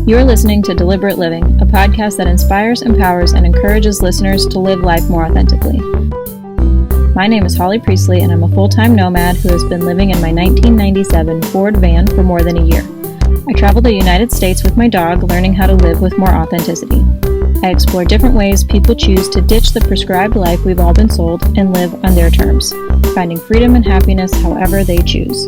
You're listening to Deliberate Living, a podcast that inspires, empowers, and encourages listeners to live life more authentically. My name is Holly Priestley, and I'm a full-time nomad who has been living in my 1997 Ford van for more than a year. I travel the United States with my dog, learning how to live with more authenticity. I explore different ways people choose to ditch the prescribed life we've all been sold and live on their terms, finding freedom and happiness however they choose.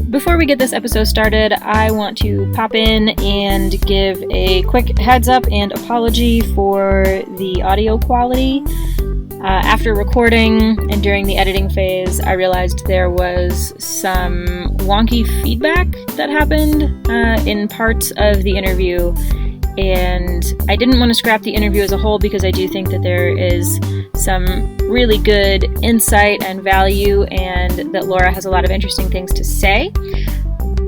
Before we get this episode started, I want to pop in and give a quick heads up and apology for the audio quality. After recording and during the editing phase, I realized there was some wonky feedback that happened in parts of the interview, and I didn't want to scrap the interview as a whole because I do think that there is some really good insight and value, and that Laura has a lot of interesting things to say.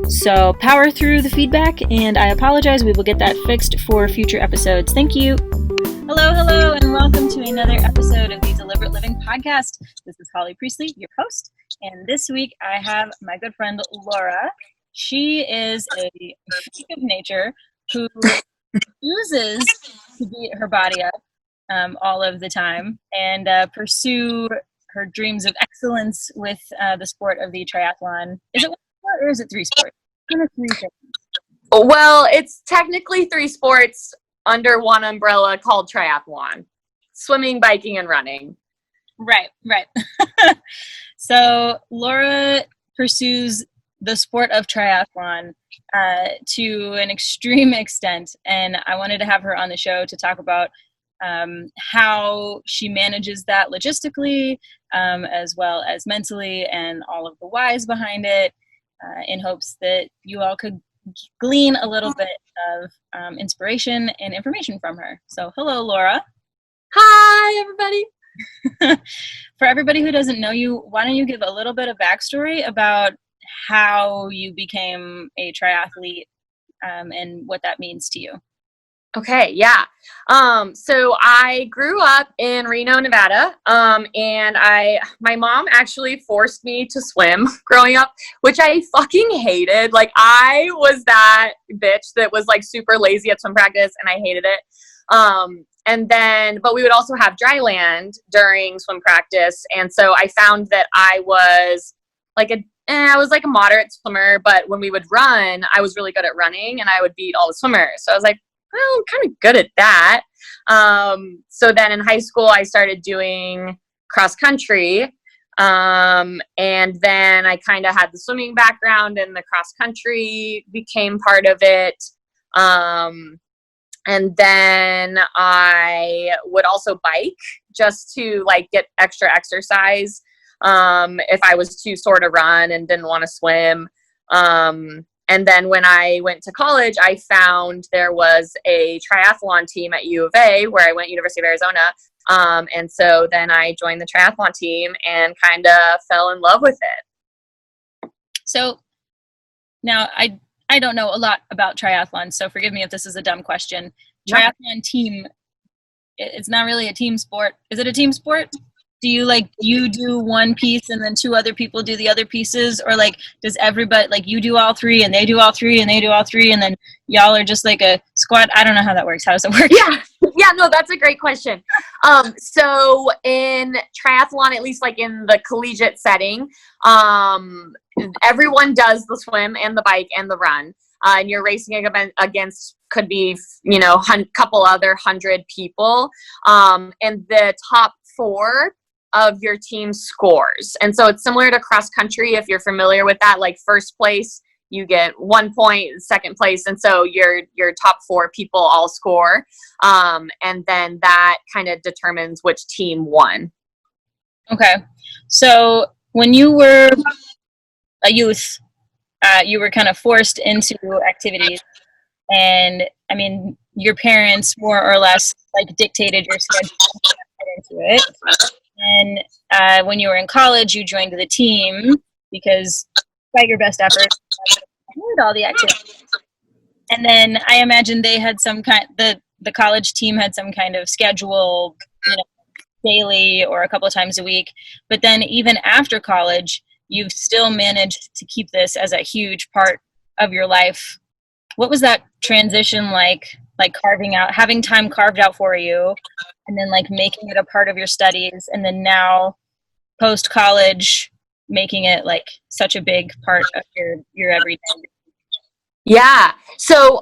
So power through the feedback, and I apologize. We will get that fixed for future episodes. Thank you. Hello, and welcome to another episode of the Deliberate Living podcast. This is Holly Priestley, your host, and this week I have my good friend Laura. She is a freak of nature who refuses to beat her body up all of the time and pursue her dreams of excellence with the sport of the triathlon. Is it one sport or is it three sports? Well, it's technically three sports under one umbrella called triathlon: swimming, biking, and running. Right. So Laura pursues the sport of triathlon to an extreme extent, and I wanted to have her on the show to talk about how she manages that logistically, as well as mentally, and all of the whys behind it, in hopes that you all could glean a little bit of inspiration and information from her. So hello, Laura. Hi, everybody. For everybody who doesn't know you, why don't you give a little bit of backstory about how you became a triathlete and what that means to you? Okay, yeah. So I grew up in Reno, Nevada, and my mom actually forced me to swim growing up, which I fucking hated. Like, I was that bitch that was like super lazy at swim practice, and I hated it. But we would also have dry land during swim practice, and so I found that I was like a moderate swimmer, but when we would run, I was really good at running, and I would beat all the swimmers. So I was like, well, I'm kind of good at that. So then in high school, I started doing cross country. And then I kind of had the swimming background, and the cross country became part of it. And then I would also bike just to like get extra exercise. If I was too sore to run and didn't want to swim. And then when I went to college, I found there was a triathlon team at U of A, where I went, University of Arizona. And so then I joined the triathlon team and kind of fell in love with it. So now I don't know a lot about triathlon, so forgive me if this is a dumb question. Triathlon team, it's not really a team sport. Is it a team sport? Do you do one piece and then two other people do the other pieces? Or like, does everybody, like, you do all three and they do all three and they do all three, and then y'all are just like a squad? I don't know how that works. How does it work? Yeah, no, that's a great question. So in triathlon, at least like in the collegiate setting, everyone does the swim and the bike and the run. And you're racing against could be, couple other 100 people. And the top 4 of your team scores. And so it's similar to cross country, if you're familiar with that. Like, first place, you get 1 point, second place, and so your top 4 people all score. And then that kind of determines which team won. Okay. So when you were a youth, you were kind of forced into activities, and I mean, your parents more or less like dictated your schedule into it. And when you were in college, you joined the team because, by your best efforts, you did all the activities. And then I imagine they had the college team had some kind of schedule, daily or a couple of times a week. But then even after college, you've still managed to keep this as a huge part of your life what was that transition like having time carved out for you, and then like making it a part of your studies, and then now post college making it like such a big part of your everyday? Yeah. So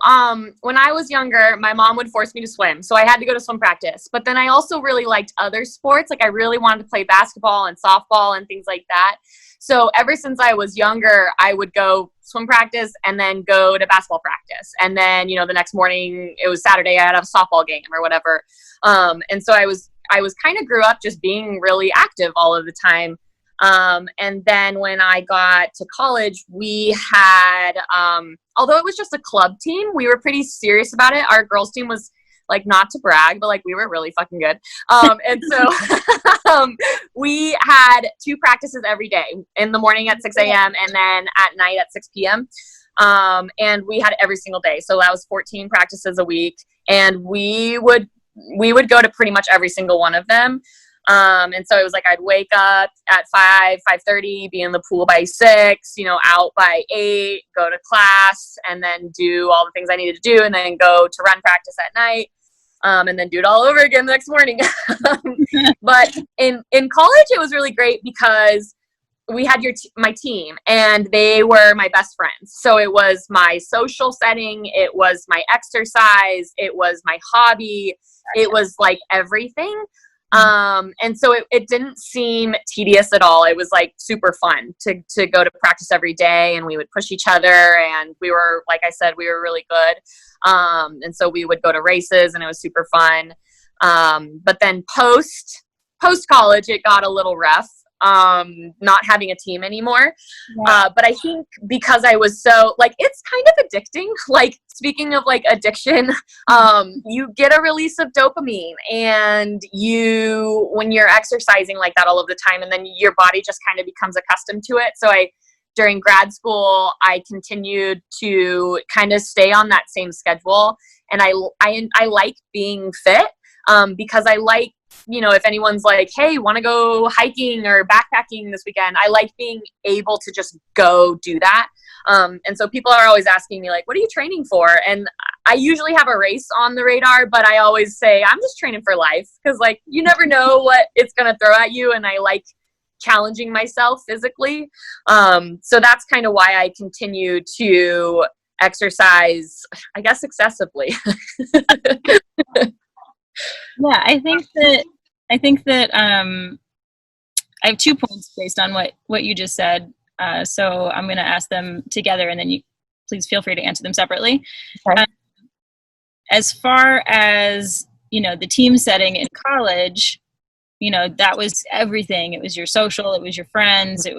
when I was younger, my mom would force me to swim. So I had to go to swim practice. But then I also really liked other sports. Like I really wanted to play basketball and softball and things like that. So ever since I was younger, I would go swim practice and then go to basketball practice. And then, you know, the next morning, it was Saturday, I had a softball game or whatever. And so I was kind of grew up just being really active all of the time. And then when I got to college, we had, although it was just a club team, we were pretty serious about it. Our girls team was like, not to brag, but like we were really fucking good. And so we had 2 practices every day, in the morning at 6 a.m. and then at night at 6 p.m. And we had every single day. So that was 14 practices a week. And we would go to pretty much every single one of them. And so it was like, I'd wake up at 5:30, be in the pool by 6, you know, out by 8, go to class, and then do all the things I needed to do, and then go to run practice at night, and then do it all over again the next morning. But in college, it was really great because we had my team, and they were my best friends. So it was my social setting, it was my exercise, it was my hobby, it was like everything. And so it didn't seem tedious at all. It was like super fun to go to practice every day, and we would push each other, and we were, like I said, we were really good. And so we would go to races, and it was super fun. But then post college, it got a little rough. Not having a team anymore. Yeah. But I think because I was so, like, it's kind of addicting. Like, speaking of like addiction, you get a release of dopamine, and when you're exercising like that all of the time, and then your body just kind of becomes accustomed to it. So during grad school, I continued to kind of stay on that same schedule. And I like being fit, because I like, you know, if anyone's like, hey, want to go hiking or backpacking this weekend, I like being able to just go do that. And so people are always asking me, like, what are you training for? And I usually have a race on the radar, but I always say I'm just training for life, because like you never know what it's going to throw at you. And I like challenging myself physically. So that's kind of why I continue to exercise, I guess, excessively. Yeah, I think that I have 2 points based on what you just said. So I'm going to ask them together, and then you please feel free to answer them separately. Okay. As far as, you know, the team setting in college, you know, that was everything. It was your social, it was your friends, it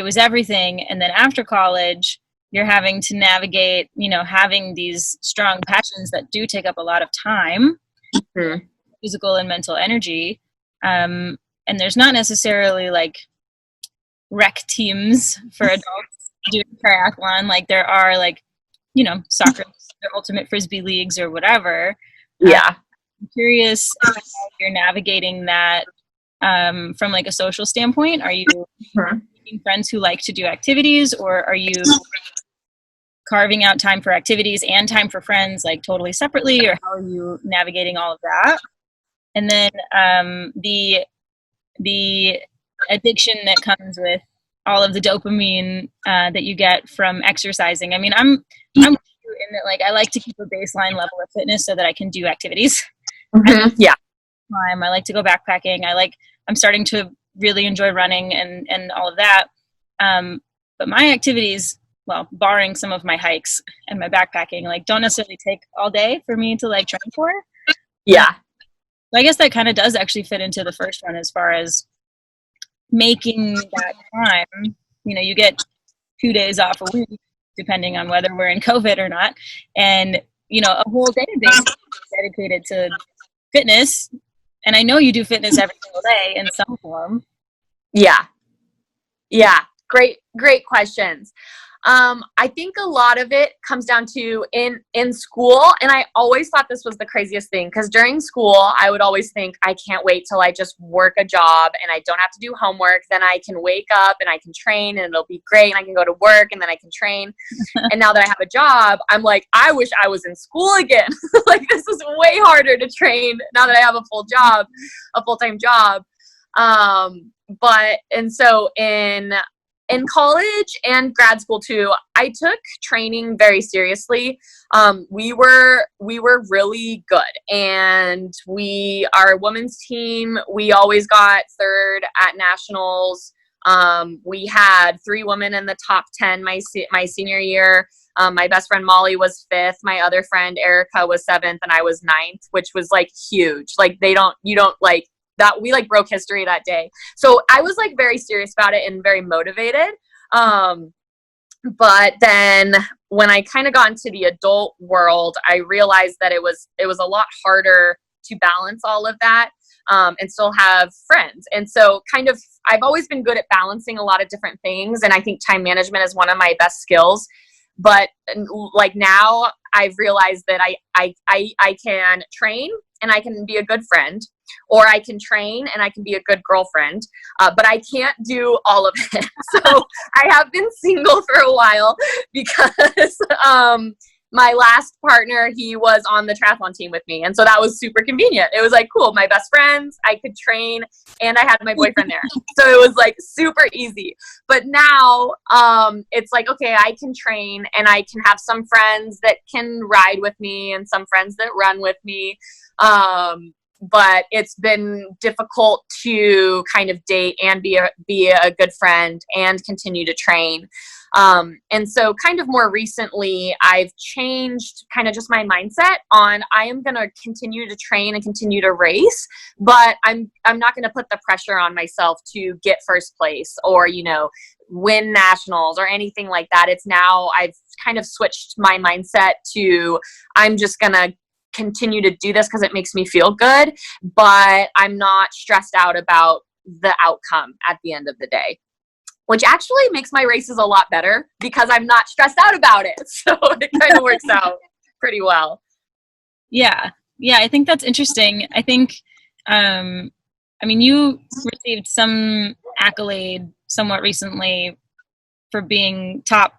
was everything. And then after college, you're having to navigate, you know, having these strong passions that do take up a lot of time. Mm-hmm. Physical and mental energy, and there's not necessarily like rec teams for adults doing triathlon like there are, like, you know, soccer or ultimate frisbee leagues or whatever. Yeah. I'm curious how you're navigating that from like a social standpoint. Are you making friends who like to do activities, or are you carving out time for activities and time for friends like totally separately, or how are you navigating all of that? And then the addiction that comes with all of the dopamine that you get from exercising. I mean, I'm with you in that, like, I like to keep a baseline level of fitness so that I can do activities. Mm-hmm. Yeah. I like to go backpacking. I'm starting to really enjoy running and all of that. But my activities, well, barring some of my hikes and my backpacking, like, don't necessarily take all day for me to like train for. Yeah. So I guess that kind of does actually fit into the first one as far as making that time. You know, you get 2 days off a week, depending on whether we're in COVID or not. And, you know, a whole day basically dedicated to fitness. And I know you do fitness every single day in some form. Yeah. Yeah. Great questions. I think a lot of it comes down to in school, and I always thought this was the craziest thing, because during school I would always think, I can't wait till I just work a job and I don't have to do homework. Then I can wake up and I can train and it'll be great, and I can go to work and then I can train. And now that I have a job, I'm like, I wish I was in school again. Like, this is way harder to train now that I have a full-time job. So in college and grad school too, I took training very seriously. We were really good, and our women's team, we always got third at nationals. We had 3 women in the top 10 my senior year. My best friend Molly was 5th. My other friend Erica was 7th, and I was 9th, which was like huge. Like, you don't like that. We like broke history that day. So I was like very serious about it and very motivated. But then when I kind of got into the adult world, I realized that it was a lot harder to balance all of that, and still have friends. And so kind of, I've always been good at balancing a lot of different things. And I think time management is one of my best skills. But like now I've realized that I can train and I can be a good friend, or I can train and I can be a good girlfriend, but I can't do all of it. So I have been single for a while because my last partner, he was on the triathlon team with me. And so that was super convenient. It was like, cool, my best friends, I could train, and I had my boyfriend there. So it was like super easy. But now it's like, okay, I can train and I can have some friends that can ride with me and some friends that run with me. But it's been difficult to kind of date and be a good friend and continue to train. And so kind of more recently, I've changed kind of just my mindset on, I am going to continue to train and continue to race, but I'm not going to put the pressure on myself to get first place or, win nationals or anything like that. It's now I've kind of switched my mindset to, I'm just going to continue to do this because it makes me feel good, but I'm not stressed out about the outcome at the end of the day, which actually makes my races a lot better because I'm not stressed out about it. So it kind of works out pretty well. Yeah. I think that's interesting. I think, you received some accolade somewhat recently for being top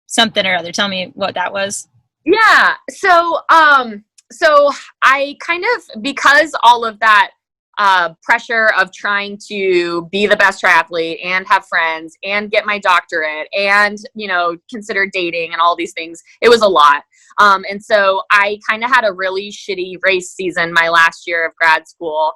something or other. Tell me what that was. Yeah. So I kind of, because all of that pressure of trying to be the best triathlete and have friends and get my doctorate and, consider dating and all these things, it was a lot. And so I kind of had a really shitty race season my last year of grad school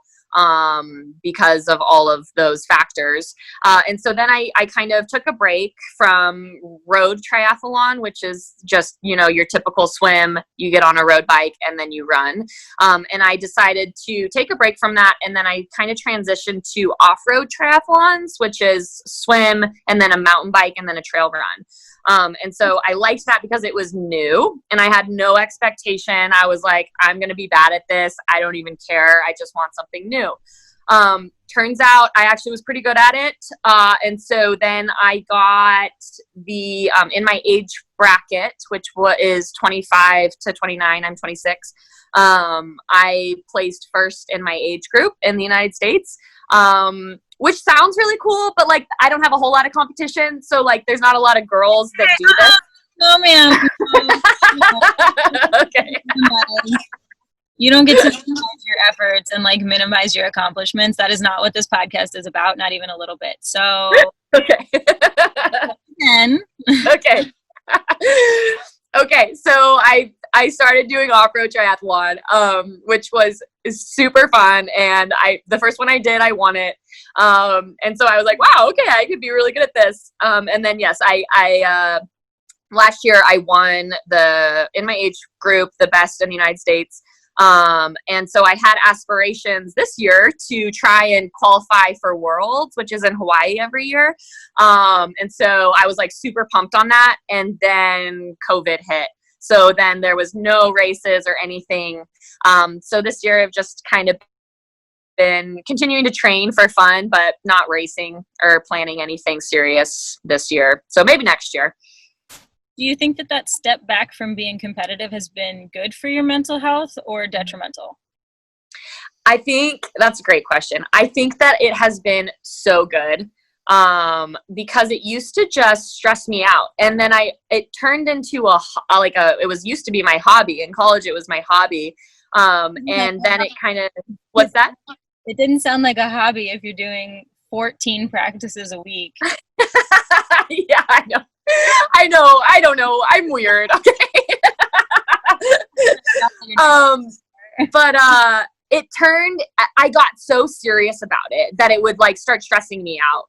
because of all of those factors. And so then I kind of took a break from road triathlon, which is just, your typical swim, you get on a road bike and then you run. And I decided to take a break from that. And then I kind of transitioned to off-road triathlons, which is swim and then a mountain bike and then a trail run. And so I liked that because it was new and I had no expectation. I was like, I'm going to be bad at this. I don't even care. I just want something new. Turns out I actually was pretty good at it. And so then I got in my age bracket, which is 25 to 29, I'm 26. I placed first in my age group in the United States. Which sounds really cool, but like I don't have a whole lot of competition, so like there's not a lot of girls that do this. No, man. Okay. You don't get to minimize your efforts and like minimize your accomplishments. That is not what this podcast is about, not even a little bit. So okay. Then okay. Okay, so I started doing off-road triathlon, which was super fun, and the first one I did, I won it, and so I was like, wow, okay, I could be really good at this, and then yes, I last year I won in my age group the best in the United States. And so I had aspirations this year to try and qualify for Worlds, which is in Hawaii every year. And so I was like super pumped on that. And then COVID hit. So then there was no races or anything. So this year I've just kind of been continuing to train for fun, but not racing or planning anything serious this year. So maybe next year. Do you think that that step back from being competitive has been good for your mental health or detrimental? I think that's a great question. I think that it has been so good, because it used to just stress me out. And then it turned into it was used to be my hobby. In college, it was my hobby. And then it kind of, what's that? It didn't sound like a hobby if you're doing 14 practices a week. Yeah, I know. I don't know. I'm weird. Okay. But I got so serious about it that it would like start stressing me out.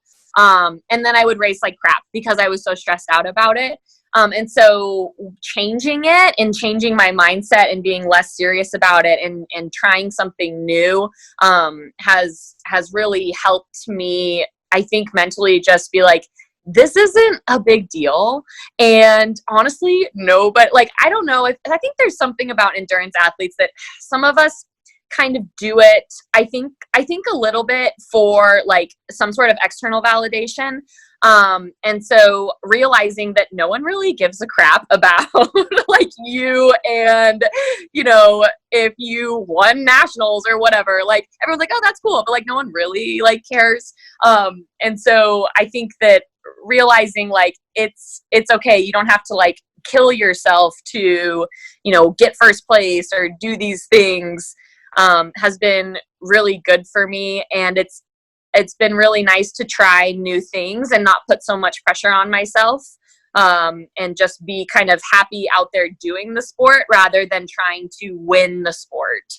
And then I would race like crap because I was so stressed out about it. And so changing it and changing my mindset and being less serious about it and trying something new, has really helped me, I think, mentally just be like, this isn't a big deal. And honestly, no, but like, I don't know if, I think there's something about endurance athletes that some of us kind of do it. I think a little bit for like some sort of external validation. And so realizing that no one really gives a crap about like you and, you know, if you won nationals or whatever, like everyone's like, oh, that's cool. But like, no one really like cares. And so I think that realizing like, it's okay. You don't have to like kill yourself to, you know, get first place or do these things, has been really good for me. And it's been really nice to try new things and not put so much pressure on myself, and just be kind of happy out there doing the sport rather than trying to win the sport.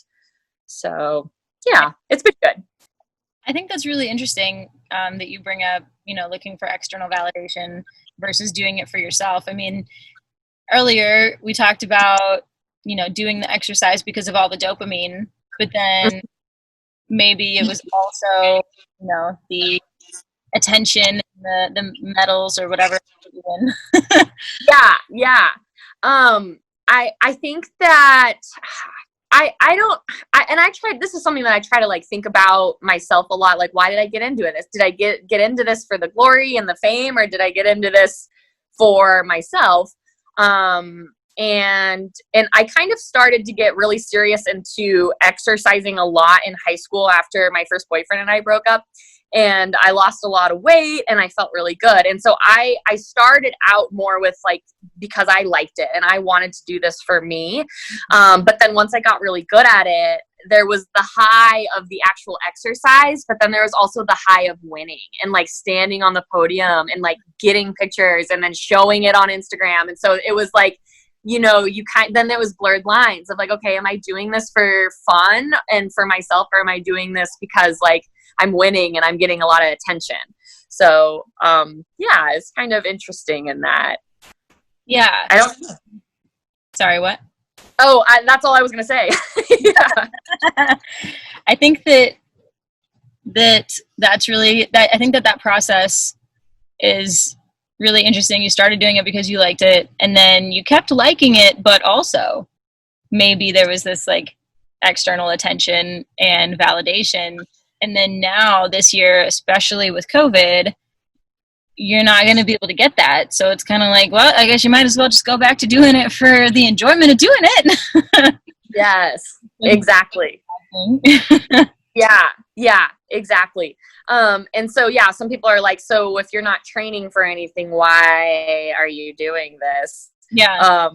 So yeah, it's been good. I think that's really interesting, that you bring up, you know, looking for external validation versus doing it for yourself. I mean, earlier we talked about, you know, doing the exercise because of all the dopamine, but then maybe it was also, you know, the attention, the medals or whatever. Yeah. I think that I tried, this is something that I try to like think about myself a lot. Like, why did I get into this? Did I get into this for the glory and the fame, or did I get into this for myself? And I kind of started to get really serious into exercising a lot in high school after my first boyfriend and I broke up, and I lost a lot of weight and I felt really good. And so I started out more with like, because I liked it and I wanted to do this for me. But then once I got really good at it, there was the high of the actual exercise, but then there was also the high of winning and like standing on the podium and like getting pictures and then showing it on Instagram. And so it was like, you know, then there was blurred lines of like, okay, am I doing this for fun and for myself, or am I doing this because like I'm winning and I'm getting a lot of attention? So, yeah, it's kind of interesting in that. Yeah. Sorry, what? Oh, that's all I was going to say. Yeah. I think that's really, I think that process is really interesting. You started doing it because you liked it, and then you kept liking it, but also maybe there was this like external attention and validation. And then now this year, especially with COVID, you're not going to be able to get that. So it's kind of like, well, I guess you might as well just go back to doing it for the enjoyment of doing it. Yes, exactly. Yeah, exactly. And so, yeah, some people are like, so if you're not training for anything, why are you doing this? Yeah.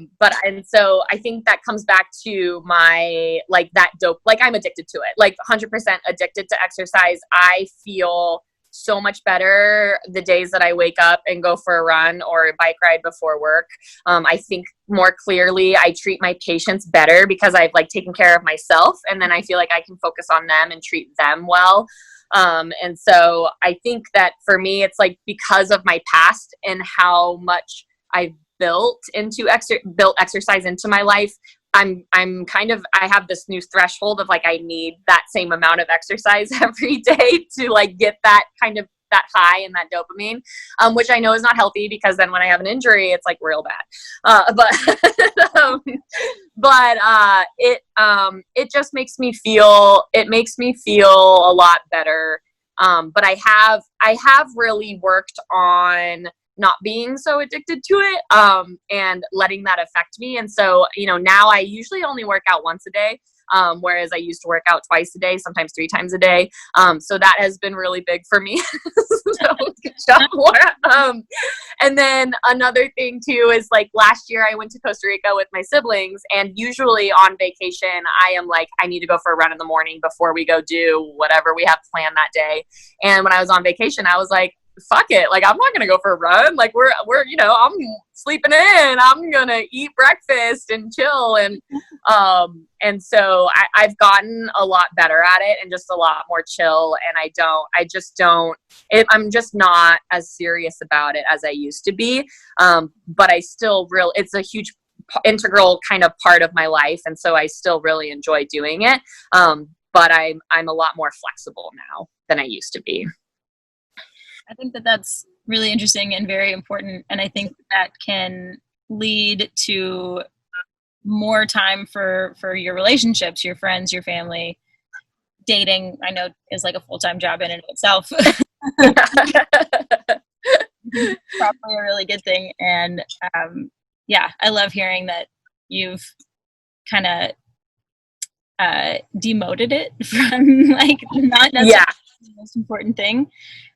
And so I think that comes back to my, like that dope, like I'm addicted to it, like 100% addicted to exercise. I feel so much better the days that I wake up and go for a run or a bike ride before work. I think more clearly. I treat my patients better because I've like taken care of myself, and then I feel like I can focus on them and treat them well. And so I think that for me, it's like because of my past and how much I've built exercise into my life, I'm kind of, I have this new threshold of like, I need that same amount of exercise every day to like get that kind of that high and that dopamine, which I know is not healthy because then when I have an injury, it's like real bad. It just makes me feel, a lot better. But I have really worked on not being so addicted to it, and letting that affect me. And so, now I usually only work out once a day. Whereas I used to work out twice a day, sometimes 3 times a day. So that has been really big for me. So good job, Laura. And then another thing too is like last year I went to Costa Rica with my siblings, and usually on vacation I am like, I need to go for a run in the morning before we go do whatever we have planned that day. And when I was on vacation, I was like, fuck it. Like, I'm not going to go for a run. Like we're, I'm sleeping in, I'm going to eat breakfast and chill. And so I've gotten a lot better at it and just a lot more chill. And I'm just not as serious about it as I used to be. But I still it's a huge integral kind of part of my life. And so I still really enjoy doing it. But I'm a lot more flexible now than I used to be. I think that that's really interesting and very important. And I think that can lead to more time for your relationships, your friends, your family. Dating, I know, is like a full-time job in and of itself. Probably a really good thing. And I love hearing that you've kind of demoted it from like not necessarily the most important thing.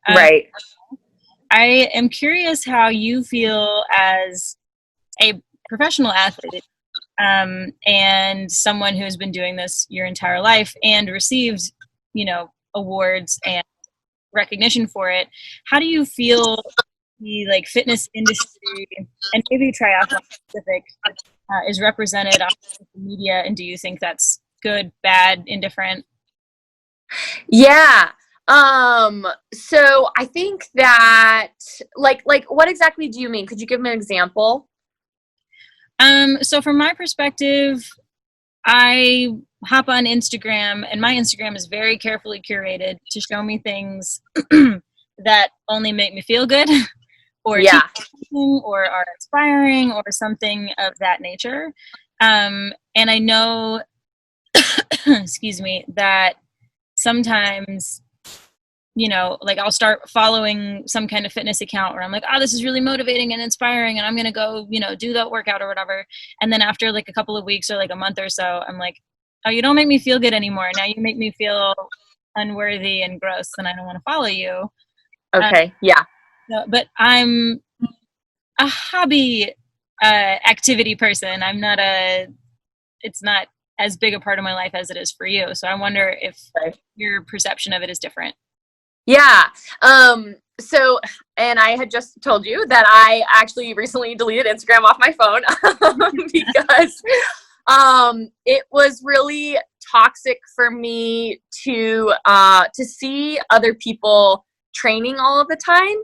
Right. I am curious how you feel as a professional athlete, and someone who has been doing this your entire life and received, awards and recognition for it. How do you feel the like fitness industry and maybe triathlon specific is represented on social media? And do you think that's good, bad, indifferent? Yeah. So I think that like what exactly do you mean? Could you give me an example? So from my perspective, I hop on Instagram, and my Instagram is very carefully curated to show me things that only make me feel good or teach me or are inspiring or something of that nature. And I know, excuse me, that sometimes, like I'll start following some kind of fitness account where I'm like, oh, this is really motivating and inspiring, and I'm going to go, do that workout or whatever. And then after like a couple of weeks or like a month or so, I'm like, oh, you don't make me feel good anymore. Now you make me feel unworthy and gross, and I don't want to follow you. Okay. Yeah. So, but I'm a hobby activity person. It's not as big a part of my life as it is for you. So I wonder if your perception of it is different. Yeah. So, and I had just told you that I actually recently deleted Instagram off my phone because it was really toxic for me to see other people training all of the time,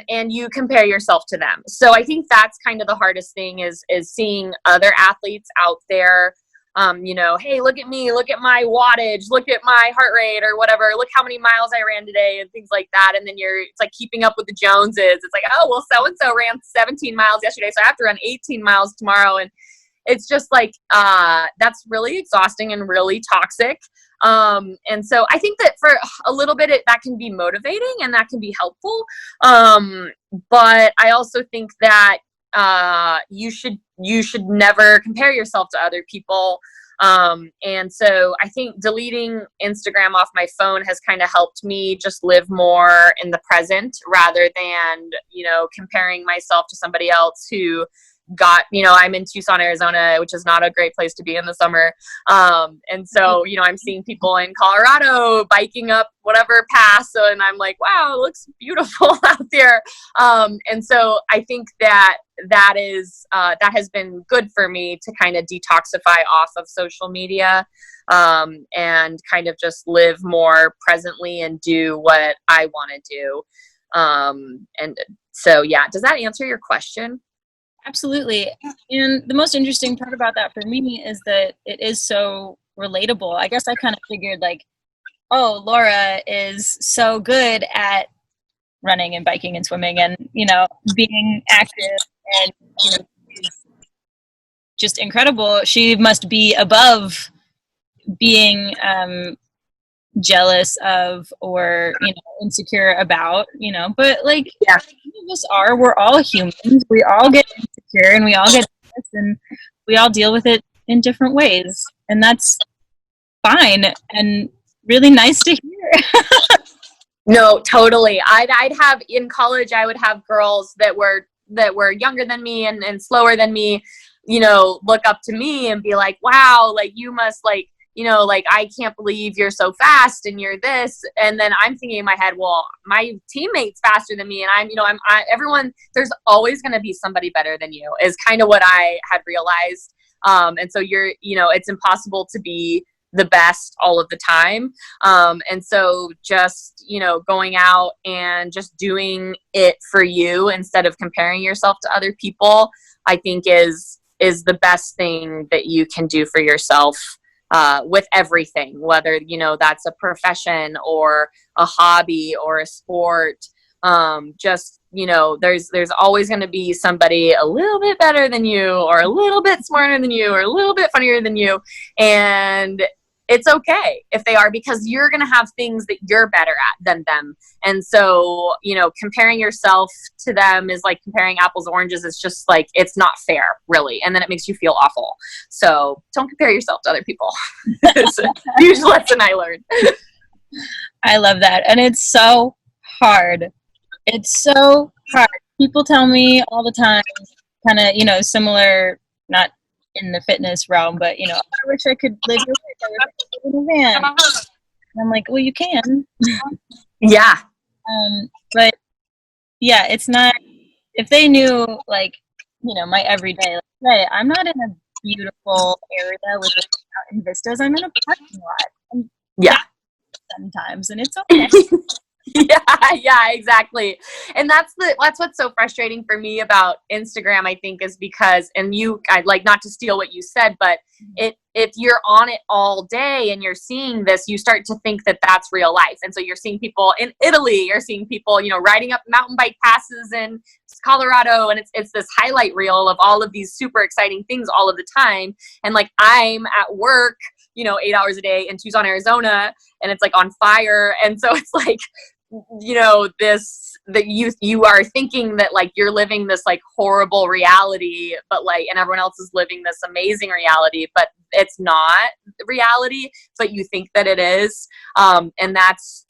and you compare yourself to them. So I think that's kind of the hardest thing is seeing other athletes out there. Hey, look at me, look at my wattage, look at my heart rate or whatever, look how many miles I ran today and things like that. And then it's like keeping up with the Joneses. It's like, oh, well, so-and-so ran 17 miles yesterday, so I have to run 18 miles tomorrow. And it's just like, that's really exhausting and really toxic. And so I think that for a little bit, that can be motivating and that can be helpful. But I also think that you should never compare yourself to other people. And so I think deleting Instagram off my phone has kind of helped me just live more in the present rather than, comparing myself to somebody else who got, I'm in Tucson, Arizona, which is not a great place to be in the summer. And so, I'm seeing people in Colorado biking up whatever pass. And I'm like, wow, it looks beautiful out there. And so I think that has been good for me to kind of detoxify off of social media, and kind of just live more presently and do what I want to do. And so, yeah, does that answer your question? Absolutely. And the most interesting part about that for me is that it is so relatable. I guess I kind of figured like, oh, Laura is so good at running and biking and swimming and, being active and, just incredible. She must be above being, jealous of or, insecure about, but like, Yeah. none of us are. We're all humans. We all get insecure and we all get jealous, and we all deal with it in different ways. And that's fine and really nice to hear. No, totally. I'd have in college, I would have girls that were younger than me and slower than me, look up to me and be like, wow, like you must like, like, I can't believe you're so fast and you're this. And then I'm thinking in my head, well, my teammate's faster than me. And everyone, there's always going to be somebody better than you is kind of what I had realized. And so it's impossible to be the best all of the time. And so just, going out and just doing it for you instead of comparing yourself to other people, I think is the best thing that you can do for yourself, with everything, whether, that's a profession or a hobby or a sport. Just, there's always going to be somebody a little bit better than you or a little bit smarter than you or a little bit funnier than you. And it's okay if they are, because you're going to have things that you're better at than them. And so, comparing yourself to them is like comparing apples to oranges. It's just like, it's not fair, really. And then it makes you feel awful. So don't compare yourself to other people. It's a huge lesson I learned. I love that. And it's so hard. It's so hard. People tell me all the time, kind of, similar, not in the fitness realm, but, I wish I could live your life. I wish I could live in a van. And I'm like, well, you can. Yeah. But yeah, it's not, if they knew, like, my everyday, like, hey, I'm not in a beautiful area with mountain vistas. I'm in a parking lot. And yeah. Sometimes, and it's okay. Yeah, exactly. And that's what's so frustrating for me about Instagram, I think, is because, and I'd like not to steal what you said, but if you're on it all day and you're seeing this, you start to think that that's real life. And so you're seeing people in Italy, you're seeing people, riding up mountain bike passes in Colorado, and it's this highlight reel of all of these super exciting things all of the time. And like, I'm at work, 8 hours a day in Tucson, Arizona, and it's like on fire. And so it's like, that you are thinking that like you're living this like horrible reality, but like, and everyone else is living this amazing reality, but it's not reality, but you think that it is. And that's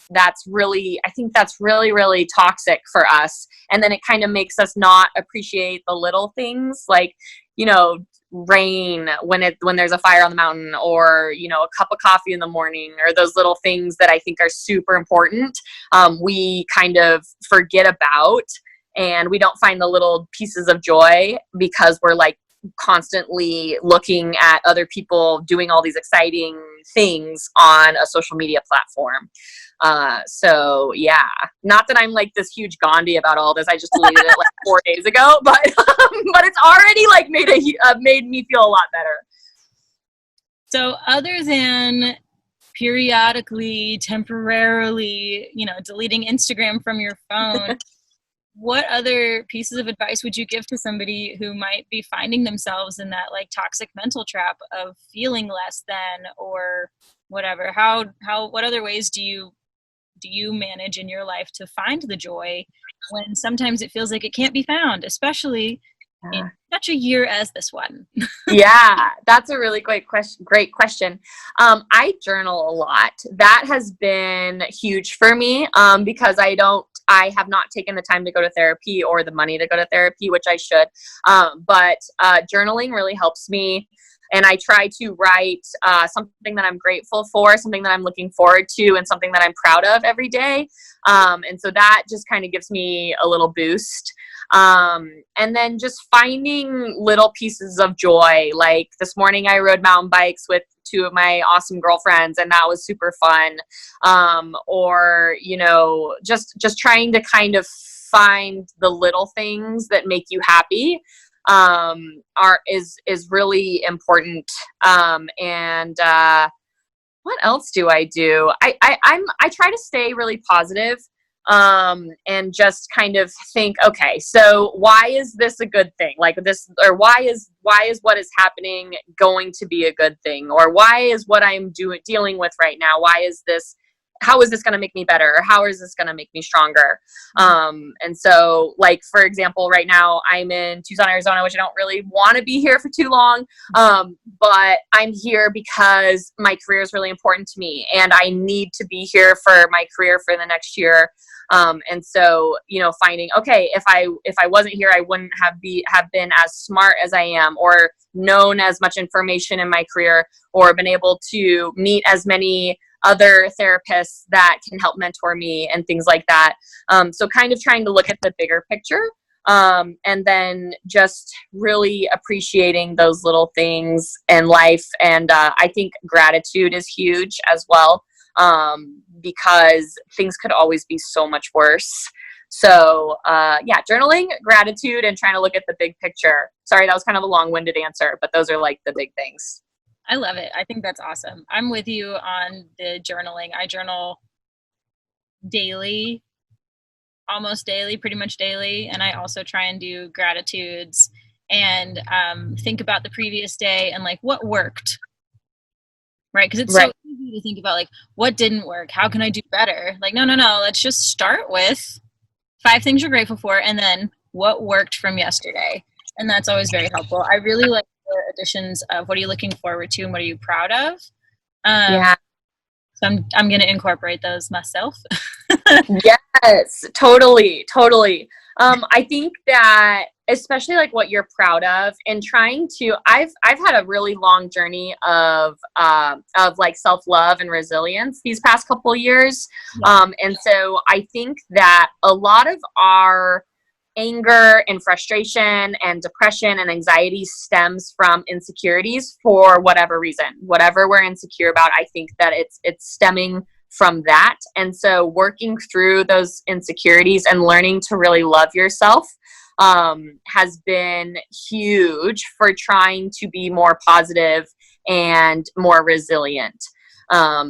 really, I think that's really, really toxic for us. And then it kind of makes us not appreciate the little things, like, rain when there's a fire on the mountain, or a cup of coffee in the morning, or those little things that I think are super important. We kind of forget about, and we don't find the little pieces of joy because we're like constantly looking at other people doing all these exciting things on a social media platform. So yeah, not that I'm like this huge Gandhi about all this. I just deleted it like 4 days ago, but it's already like made me feel a lot better. So other than periodically, temporarily, deleting Instagram from your phone, what other pieces of advice would you give to somebody who might be finding themselves in that like toxic mental trap of feeling less than or whatever? What other ways do you manage in your life to find the joy when sometimes it feels like it can't be found, especially in such a year as this one? Yeah, that's a really great question. I journal a lot. That has been huge for me, because I have not taken the time to go to therapy or the money to go to therapy, which I should. But journaling really helps me. And I try to write something that I'm grateful for, something that I'm looking forward to, and something that I'm proud of every day. And so that just kind of gives me a little boost. And then just finding little pieces of joy. Like this morning I rode mountain bikes with 2 of my awesome girlfriends, and that was super fun. Or, just trying to kind of find the little things that make you happy. Is really important. And what else do I do? I try to stay really positive, and just kind of think, okay, so why is this a good thing? Like this, or why is what is happening going to be a good thing? Or why is what I'm dealing with right now, why is this how is this going to make me better? Or how is this going to make me stronger? And so like, for example, right now I'm in Tucson, Arizona, which I don't really want to be here for too long. But I'm here because my career is really important to me and I need to be here for my career for the next year. And so, you know, finding, okay, if I wasn't here, I wouldn't have been as smart as I am, or known as much information in my career, or been able to meet as many other therapists that can help mentor me and things like that. So kind of trying to look at the bigger picture, and then just really appreciating those little things in life. And I think gratitude is huge as well, because things could always be so much worse. So yeah, journaling, gratitude, and trying to look at the big picture. Sorry, that was kind of a long-winded answer, but those are like the big things. I love it. I think that's awesome. I'm with you on the journaling. I journal daily, almost daily, pretty much daily. And I also try and do gratitudes and think about the previous day and like what worked, right? Because it's so easy to think about like what didn't work. How can I do better? Like, no. Let's just start with 5 things you're grateful for and then what worked from yesterday. And that's always very helpful. I really like the additions of what are you looking forward to and what are you proud of. Yeah. So I'm going to incorporate those myself. Yes, totally. I think that especially like what you're proud of and trying to, I've had a really long journey of like self-love and resilience these past couple of years. And so I think that a lot of our anger and frustration and depression and anxiety stems from insecurities for whatever reason, whatever we're insecure about. I think that it's stemming from that. And so working through those insecurities and learning to really love yourself has been huge for trying to be more positive and more resilient.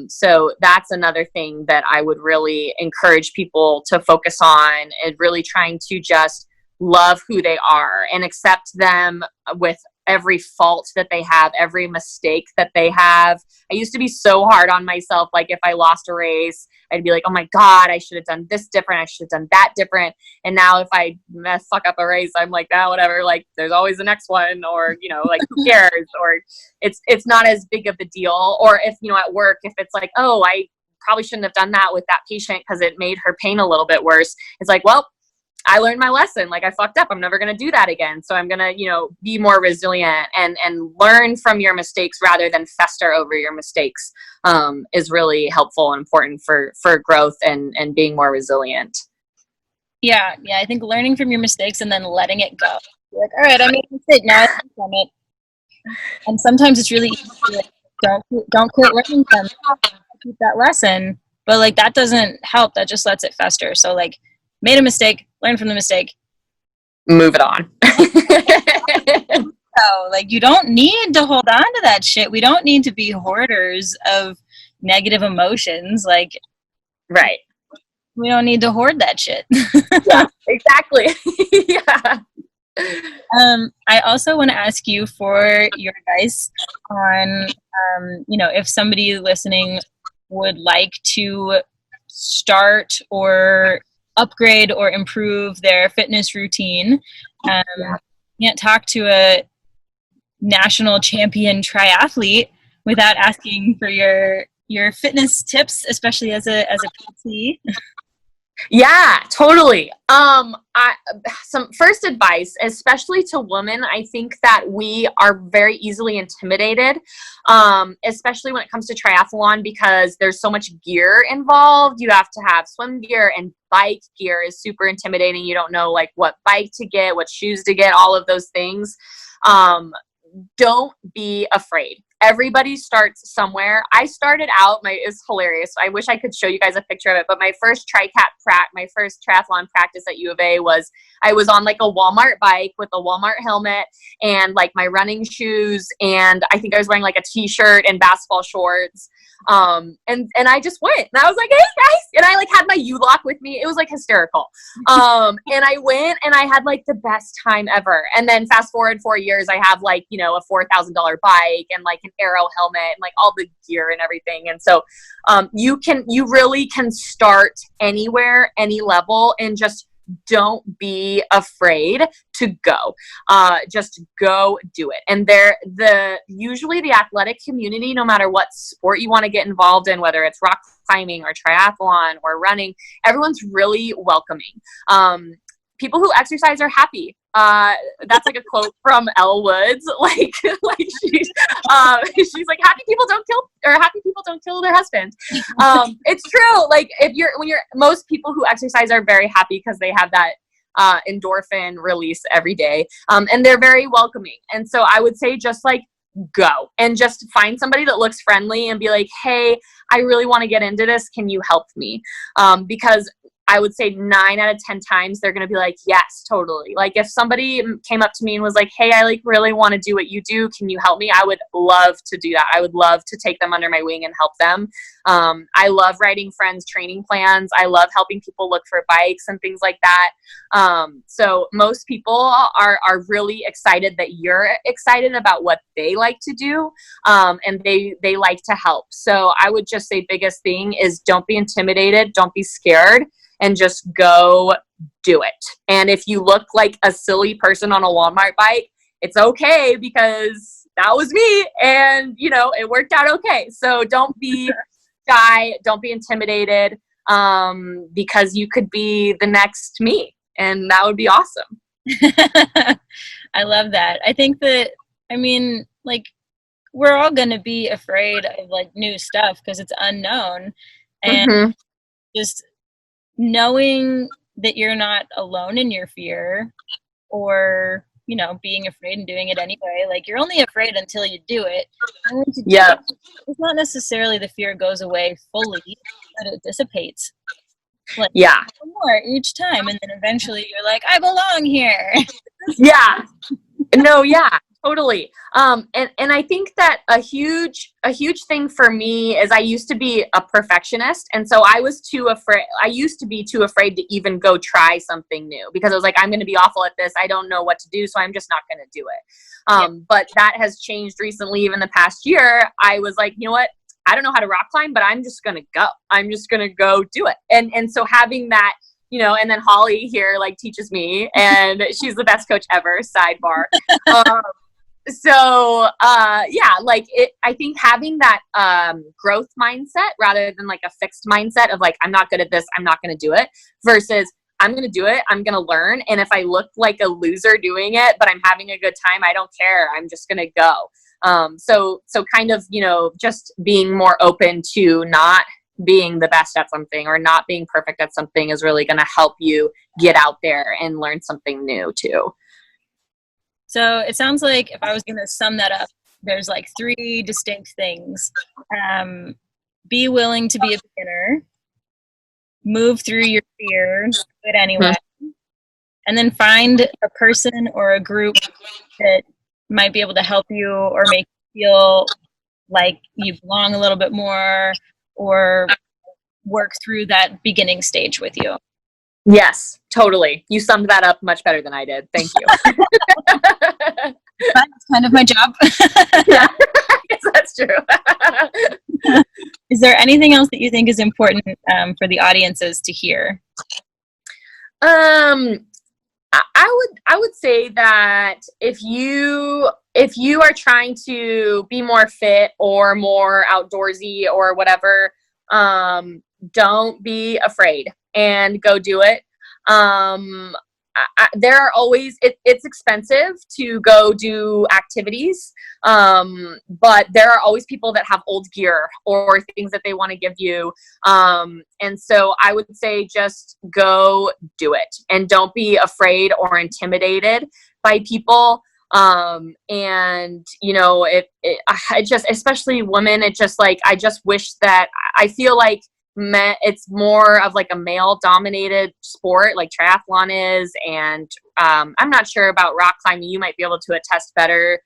So that's another thing that I would really encourage people to focus on, and really trying to just love who they are and accept them with every fault that they have, every mistake that they have. I used to be so hard on myself. Like if I lost a race, I'd be like, oh my God, I should have done this different. I should have done that different. And now if I fuck up a race, I'm like, ah, whatever, like there's always the next one, or, you know, like who cares? Or it's not as big of a deal. Or if, you know, at work, if it's like, oh, I probably shouldn't have done that with that patient because it made her pain a little bit worse. It's like, well, I learned my lesson. Like I fucked up. I'm never going to do that again. So I'm going to, you know, be more resilient and learn from your mistakes rather than fester over your mistakes, is really helpful and important for growth and being more resilient. Yeah. I think learning from your mistakes and then letting it go. You're like, all right, I made a mistake. Now I learn from it. And sometimes it's really easy to like, don't quit learning from it. Keep that lesson. But like that doesn't help. That just lets it fester. So like, made a mistake, learn from the mistake, move it on. So like you don't need to hold on to that shit. We don't need to be hoarders of negative emotions. Like, right. We don't need to hoard that shit. Yeah, exactly. Yeah. I also want to ask you for your advice on, you know, if somebody listening would like to start or upgrade or improve their fitness routine. Can't talk to a national champion triathlete without asking for your fitness tips, especially as a PT. Yeah, totally. Some first advice, especially to women, I think that we are very easily intimidated, especially when it comes to triathlon, because there's so much gear involved. You have to have swim gear, and bike gear is super intimidating. You don't know like what bike to get, what shoes to get, all of those things. Don't be afraid. Everybody starts somewhere. I started out, it's hilarious. I wish I could show you guys a picture of it, but my first my first triathlon practice at U of A I was on like a Walmart bike with a Walmart helmet and like my running shoes. And I think I was wearing like a t-shirt and basketball shorts. And I just went and I was like, hey guys. And I like had my U-lock with me. It was like hysterical. And I went and I had like the best time ever. And then fast forward 4 years, I have like, you know, a $4,000 bike and like an aero helmet and like all the gear and everything. And so you really can start anywhere, any level, and just don't be afraid to go. Just go do it. And usually the athletic community, no matter what sport you want to get involved in, whether it's rock climbing or triathlon or running, everyone's really welcoming. People who exercise are happy. That's like a quote from Elle Woods. Like she's like, happy people don't kill their husbands. It's true. Like most people who exercise are very happy because they have that endorphin release every day. And they're very welcoming. And so I would say just like go and just find somebody that looks friendly and be like, hey, I really want to get into this. Can you help me? Because I would say 9 out of 10 times they're going to be like, yes, totally. Like if somebody came up to me and was like, hey, I like really want to do what you do. Can you help me? I would love to do that. I would love to take them under my wing and help them. I love writing friends' training plans. I love helping people look for bikes and things like that. So most people are really excited that you're excited about what they like to do. And they like to help. So I would just say biggest thing is don't be intimidated. Don't be scared. And just go do it. And if you look like a silly person on a Walmart bike, it's okay because that was me and, it worked out okay. So don't be shy. Don't be intimidated because you could be the next me and that would be awesome. I love that. I think that, we're all going to be afraid of like new stuff because it's unknown. And just knowing that you're not alone in your fear or, being afraid and doing it anyway, like you're only afraid until you do it. And once you do it, it's not necessarily the fear goes away fully, but it dissipates. Like, more each time. And then eventually you're like, I belong here. Yeah. No, yeah, totally. And I think that a huge thing for me is I used to be a perfectionist. And so I used to be too afraid to even go try something new because I was like, I'm going to be awful at this. I don't know what to do. So I'm just not going to do it. But that has changed recently. Even the past year, I was like, you know what? I don't know how to rock climb, but I'm just going to go. I'm just going to go do it. And so having that, and then Holly here like teaches me and she's the best coach ever, sidebar. I think having that growth mindset rather than like a fixed mindset of like, I'm not good at this, I'm not going to do it, versus I'm going to do it, I'm going to learn. And if I look like a loser doing it, but I'm having a good time, I don't care. I'm just going to go. So kind of, just being more open to not being the best at something or not being perfect at something is really going to help you get out there and learn something new too. So it sounds like if I was going to sum that up, there's like 3 distinct things. Be willing to be a beginner, move through your fear, do it anyway, and then find a person or a group that might be able to help you or make you feel like you belong a little bit more or work through that beginning stage with you. Yes, totally. You summed that up much better than I did. Thank you. That's kind of my job. Yeah, I guess that's true. Is there anything else that you think is important for the audiences to hear? I would say that if you are trying to be more fit or more outdoorsy or whatever, don't be afraid and go do it. There are always, it's expensive to go do activities, but there are always people that have old gear or things that they want to give you. And so I would say just go do it and don't be afraid or intimidated by people. And it just, especially women, it just like, I just wish that I feel like it's more of like a male dominated sport like triathlon is. And, I'm not sure about rock climbing. You might be able to attest better,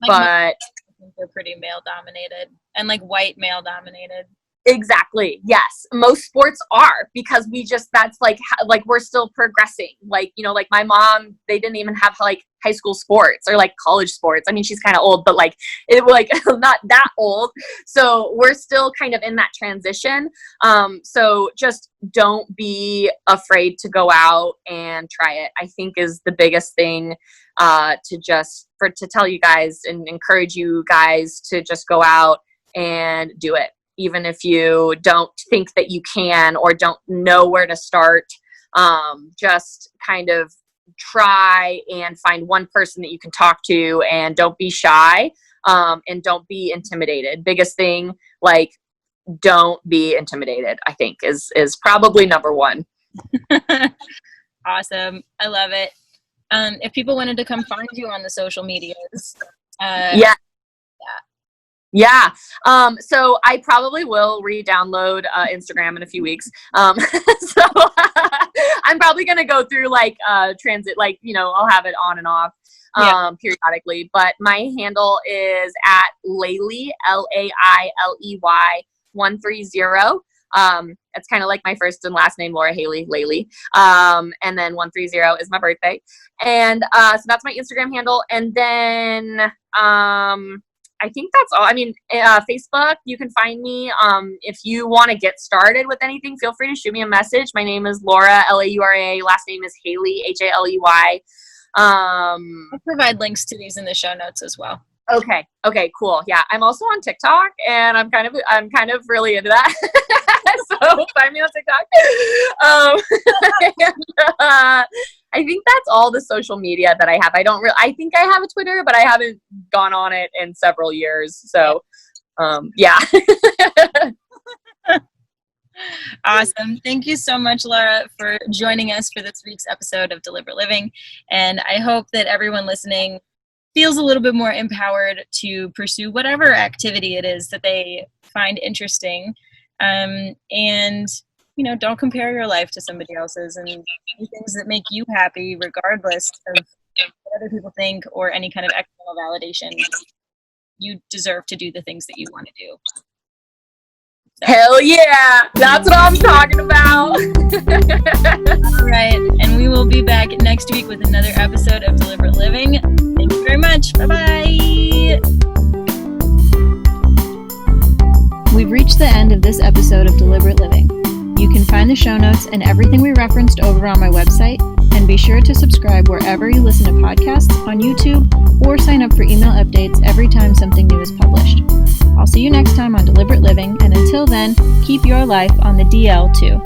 but I think they're pretty male dominated and like white male dominated. Exactly. Yes. Most sports are, because that's like we're still progressing. Like, like my mom, they didn't even have like high school sports or like college sports. I mean, she's kind of old, but like not that old. So we're still kind of in that transition. So just don't be afraid to go out and try it, I think is the biggest thing, to tell you guys and encourage you guys to just go out and do it. Even if you don't think that you can or don't know where to start, just kind of try and find one person that you can talk to, and don't be shy, and don't be intimidated. Biggest thing, like, don't be intimidated, I think is probably number one. Awesome. I love it. If people wanted to come find you on the social medias, Yeah. So I probably will re-download Instagram in a few weeks. So I'm probably going to go through like transit, like, I'll have it on and off periodically, but my handle is at Lailey, Lailey 130. It's kind of like my first and last name, Laura Haley, Lailey. And then 130 is my birthday. And so that's my Instagram handle. And then I think that's all. I mean, Facebook, you can find me. If you want to get started with anything, feel free to shoot me a message. My name is Laura, Laura. Last name is Haley, Haley. I'll provide links to these in the show notes as well. Okay, cool. Yeah, I'm also on TikTok, and I'm kind of really into that. So find me on TikTok. I think that's all the social media that I have. I think I have a Twitter, but I haven't gone on it in several years. So, yeah. Awesome. Thank you so much, Laura, for joining us for this week's episode of Deliberate Living. And I hope that everyone listening feels a little bit more empowered to pursue whatever activity it is that they find interesting. And don't compare your life to somebody else's, and do things that make you happy regardless of what other people think or any kind of external validation. You deserve to do the things that you want to do. So. Hell yeah! That's what I'm talking about! All right, and we will be back next week with another episode of Deliberate Living. Thank you very much. Bye-bye! We've reached the end of this episode of Deliberate Living. You can find the show notes and everything we referenced over on my website, and be sure to subscribe wherever you listen to podcasts, on YouTube, or sign up for email updates every time something new is published. I'll see you next time on Deliberate Living, and until then, keep your life on the DL too.